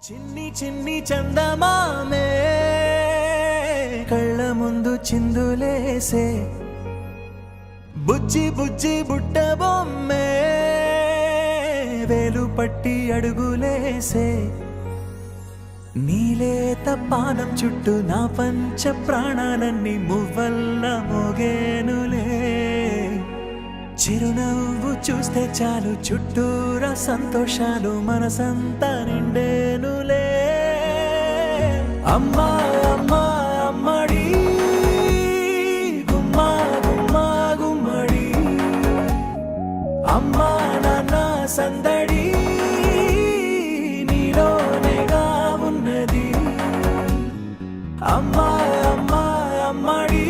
చిన్ని చిన్ని చందమామే కళ్ళ ముందు చిందులేసే బుజ్జి బుజ్జి బుట్ట బొమ్మే వేలు పట్టి అడుగులేసే నీలేత పానం చుట్టూ నా పంచ ప్రాణాలన్నీ మువ్వల్ల మోగేనులే చిరునవ్వు చూస్తే చాలు చుట్టూరా సంతోషాలు మనసంతా నిండేనులే అమ్మా అమ్మా అమ్మడి గుమ్మా గుమ్మా గుమ్మడి అమ్మా నాన్న సందడి నీలోనేగా ఉన్నది అమ్మా అమ్మా అమ్మడి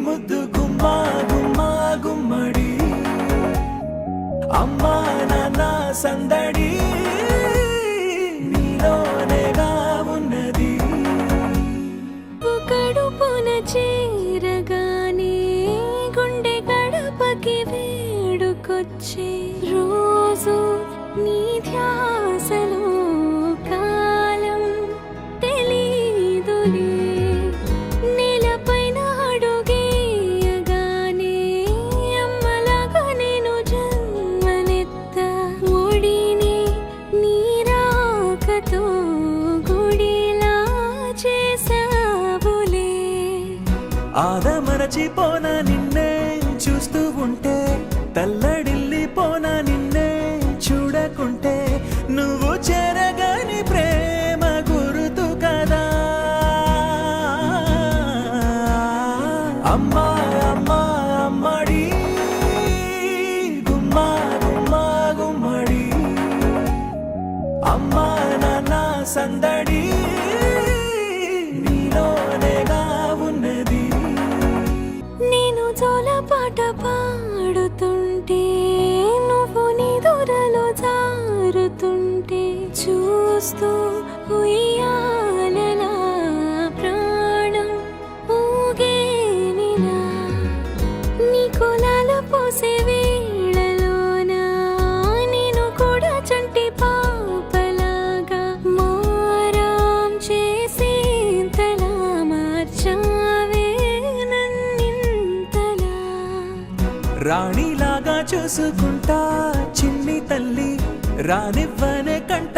ముద్దు గుమ్మా గుమ్మా గుమ్మడి అమ్మా నాన్న సందడి నీలోనేగా ఉన్నది కడుపున చేరగానే గుండె గడపకి వేడుకొచ్చే రోజు నీ ధ్యాసలో కాలం తెలీదులే నేలపైన అడుగేయగానే అమ్మలాగా నేను జన్మనెత్త ఒడిని నీ రాకతో గుడిలా చేసావులే ఆదమరచిపోన నిన్నే చూస్తూ ఉంటే తల్లడిల్లిపోన నిన్నే చూడకుంటే నువ్వు చెరగని ప్రేమ గుర్తు కదా అమ్మా అమ్మా అమ్మడి గుమ్మా గుమ్మా గుమ్మడి అమ్మా నాన్న సందడి నీలోనేగా ఉన్నది నేను జోలపాట పాడుతుంటే నువ్వు నీ దూరలో జారుతుంటే చూస్తూ ఉయ్యాలలా ప్రాణం ఊగేనిలా నీ కులాల పోసే వేళలోన నేను కూడా చంటి పాపలాగా మారాం చేసేంతలా మార్చావే నన్నింతలా రాణిలాగా చూసుకుంటా చిన్ని తల్లి రానివ్వనే కంట